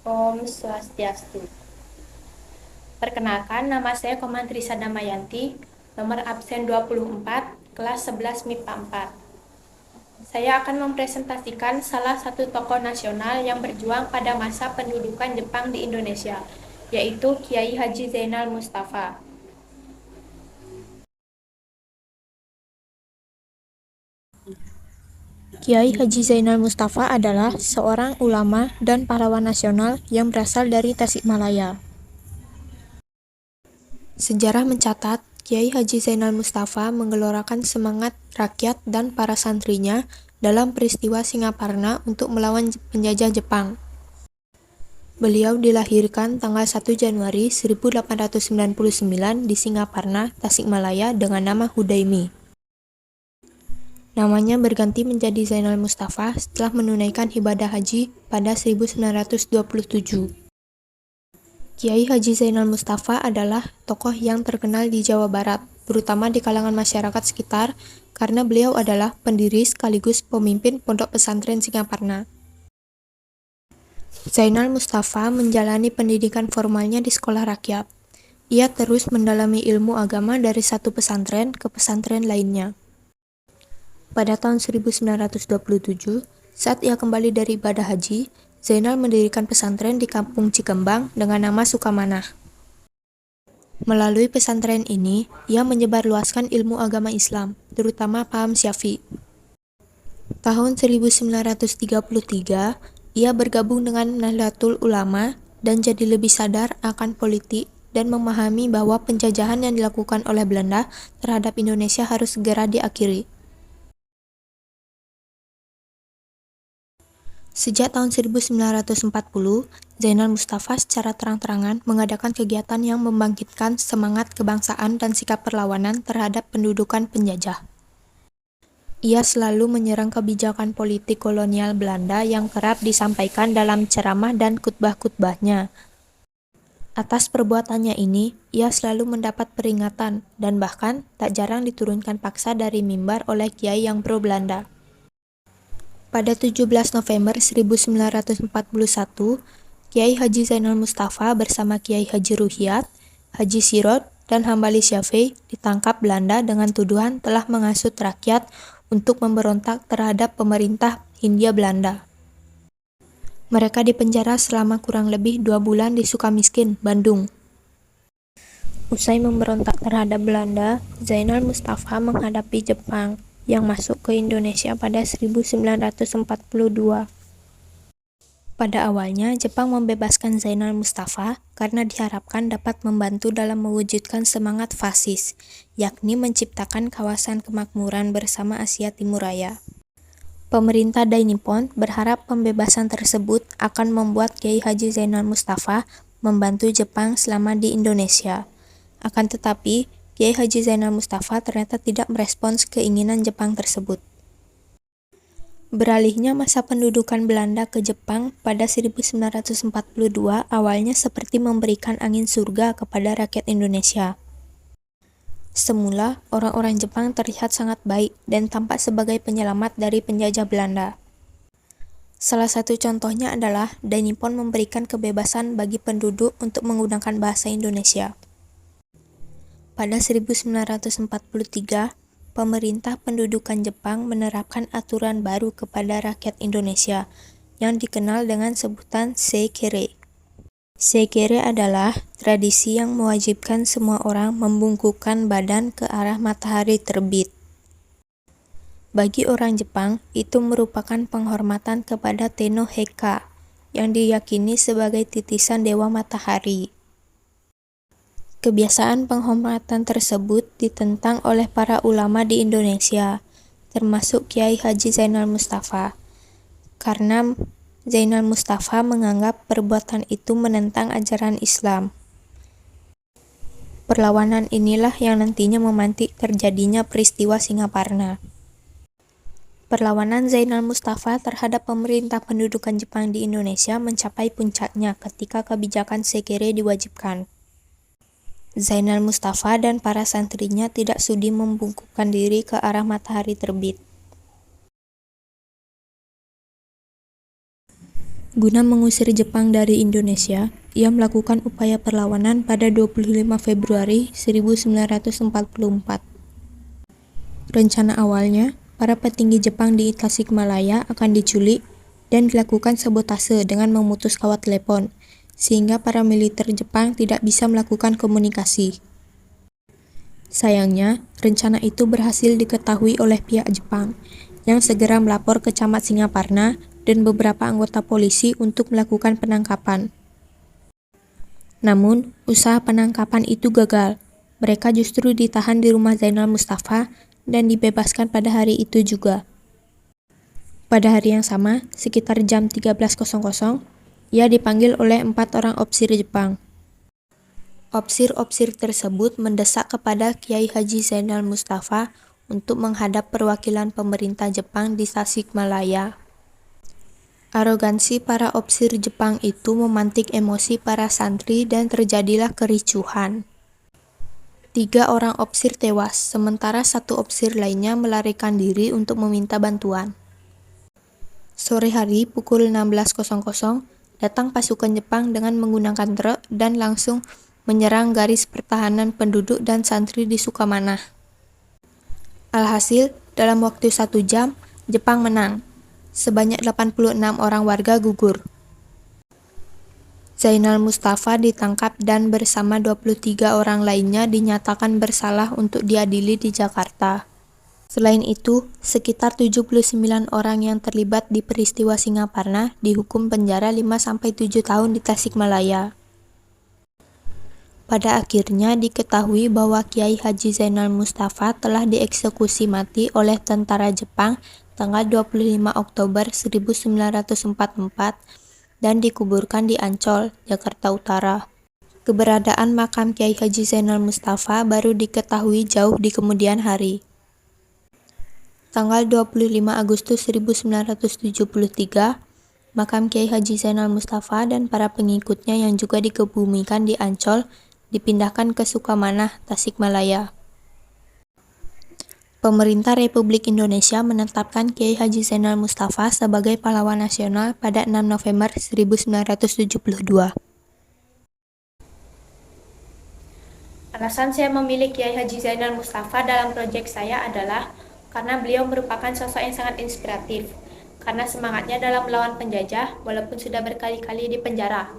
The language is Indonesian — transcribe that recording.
Om Swastiastu. Perkenalkan, nama saya Komandri Sadamayanti, nomor absen 24, kelas 11 MIPA 4. Saya akan mempresentasikan salah satu tokoh nasional yang berjuang pada masa pendudukan Jepang di Indonesia, yaitu Kiai Haji Zainal Mustafa. Kiai Haji Zainal Mustafa adalah seorang ulama dan pahlawan nasional yang berasal dari Tasikmalaya. Sejarah mencatat, Kiai Haji Zainal Mustafa menggelorakan semangat rakyat dan para santrinya dalam peristiwa Singaparna untuk melawan penjajah Jepang. Beliau dilahirkan tanggal 1 Januari 1899 di Singaparna, Tasikmalaya dengan nama Hudaimi. Namanya berganti menjadi Zainal Mustafa setelah menunaikan ibadah haji pada 1927. Kiai Haji Zainal Mustafa adalah tokoh yang terkenal di Jawa Barat, terutama di kalangan masyarakat sekitar, karena beliau adalah pendiri sekaligus pemimpin Pondok Pesantren Singaparna. Zainal Mustafa menjalani pendidikan formalnya di sekolah rakyat. Ia terus mendalami ilmu agama dari satu pesantren ke pesantren lainnya. Pada tahun 1927, saat ia kembali dari ibadah haji, Zainal mendirikan pesantren di Kampung Cikembang dengan nama Sukamanah. Melalui pesantren ini, ia menyebarluaskan ilmu agama Islam, terutama paham Syafi'i. Tahun 1933, ia bergabung dengan Nahdlatul Ulama dan jadi lebih sadar akan politik dan memahami bahwa penjajahan yang dilakukan oleh Belanda terhadap Indonesia harus segera diakhiri. Sejak tahun 1940, Zainal Mustafa secara terang-terangan mengadakan kegiatan yang membangkitkan semangat kebangsaan dan sikap perlawanan terhadap pendudukan penjajah. Ia selalu menyerang kebijakan politik kolonial Belanda yang kerap disampaikan dalam ceramah dan khutbah-khutbahnya. Atas perbuatannya ini, ia selalu mendapat peringatan dan bahkan tak jarang diturunkan paksa dari mimbar oleh kiai yang pro-Belanda. Pada 17 November 1941, Kiai Haji Zainal Mustafa bersama Kiai Haji Ruhyat, Haji Sirot, dan Hambali Syafi'i ditangkap Belanda dengan tuduhan telah menghasut rakyat untuk memberontak terhadap pemerintah Hindia Belanda. Mereka dipenjara selama kurang lebih 2 bulan di Sukamiskin, Bandung. Usai memberontak terhadap Belanda, Zainal Mustafa menghadapi Jepang yang masuk ke Indonesia pada 1942. Pada awalnya, Jepang membebaskan Zainal Mustafa karena diharapkan dapat membantu dalam mewujudkan semangat fasis, yakni menciptakan kawasan kemakmuran bersama Asia Timur Raya. Pemerintah Dai Nippon berharap pembebasan tersebut akan membuat Kiai Haji Zainal Mustafa membantu Jepang selama di Indonesia. Akan tetapi, Kiai Haji Zainal Mustafa ternyata tidak merespons keinginan Jepang tersebut. Beralihnya masa pendudukan Belanda ke Jepang pada 1942 awalnya seperti memberikan angin surga kepada rakyat Indonesia. Semula, orang-orang Jepang terlihat sangat baik dan tampak sebagai penyelamat dari penjajah Belanda. Salah satu contohnya adalah Dai Nippon memberikan kebebasan bagi penduduk untuk menggunakan bahasa Indonesia. Pada 1943, pemerintah pendudukan Jepang menerapkan aturan baru kepada rakyat Indonesia yang dikenal dengan sebutan Seikere. Seikere adalah tradisi yang mewajibkan semua orang membungkukkan badan ke arah matahari terbit. Bagi orang Jepang, itu merupakan penghormatan kepada Tenno Heika yang diyakini sebagai titisan dewa matahari. Kebiasaan penghormatan tersebut ditentang oleh para ulama di Indonesia, termasuk Kiai Haji Zainal Mustafa, karena Zainal Mustafa menganggap perbuatan itu menentang ajaran Islam. Perlawanan inilah yang nantinya memantik terjadinya peristiwa Singaparna. Perlawanan Zainal Mustafa terhadap pemerintah pendudukan Jepang di Indonesia mencapai puncaknya ketika kebijakan Seikere diwajibkan. Zainal Mustafa dan para santrinya tidak sudi membungkukkan diri ke arah matahari terbit. Guna mengusir Jepang dari Indonesia, ia melakukan upaya perlawanan pada 25 Februari 1944. Rencana awalnya, para petinggi Jepang di Tasikmalaya akan diculik dan dilakukan sabotase dengan memutus kawat telepon, sehingga para militer Jepang tidak bisa melakukan komunikasi. Sayangnya, rencana itu berhasil diketahui oleh pihak Jepang, yang segera melapor ke Camat Singaparna dan beberapa anggota polisi untuk melakukan penangkapan. Namun, usaha penangkapan itu gagal. Mereka justru ditahan di rumah Zainal Mustafa dan dibebaskan pada hari itu juga. Pada hari yang sama, sekitar jam 13.00, ia dipanggil oleh 4 orang opsir Jepang. Opsir-opsir tersebut mendesak kepada Kiai Haji Zainal Mustafa untuk menghadap perwakilan pemerintah Jepang di Tasikmalaya. Arogansi para opsir Jepang itu memantik emosi para santri dan terjadilah kericuhan. 3 orang opsir tewas, sementara 1 opsir lainnya melarikan diri untuk meminta bantuan. Sore hari pukul 16.00, datang pasukan Jepang dengan menggunakan truk dan langsung menyerang garis pertahanan penduduk dan santri di Sukamanah. Alhasil, dalam waktu 1 jam, Jepang menang. Sebanyak 86 orang warga gugur. Zainal Mustafa ditangkap dan bersama 23 orang lainnya dinyatakan bersalah untuk diadili di Jakarta. Selain itu, sekitar 79 orang yang terlibat di peristiwa Singaparna dihukum penjara 5-7 tahun di Tasikmalaya. Pada akhirnya diketahui bahwa Kiai Haji Zainal Mustafa telah dieksekusi mati oleh tentara Jepang tanggal 25 Oktober 1944 dan dikuburkan di Ancol, Jakarta Utara. Keberadaan makam Kiai Haji Zainal Mustafa baru diketahui jauh di kemudian hari. Tanggal 25 Agustus 1973, makam Kiai Haji Zainal Mustafa dan para pengikutnya yang juga dikebumikan di Ancol dipindahkan ke Sukamanah, Tasikmalaya. Pemerintah Republik Indonesia menetapkan Kiai Haji Zainal Mustafa sebagai pahlawan nasional pada 6 November 1972. Alasan saya memilih Kiai Haji Zainal Mustafa dalam proyek saya adalah karena beliau merupakan sosok yang sangat inspiratif, karena semangatnya dalam melawan penjajah walaupun sudah berkali-kali dipenjara.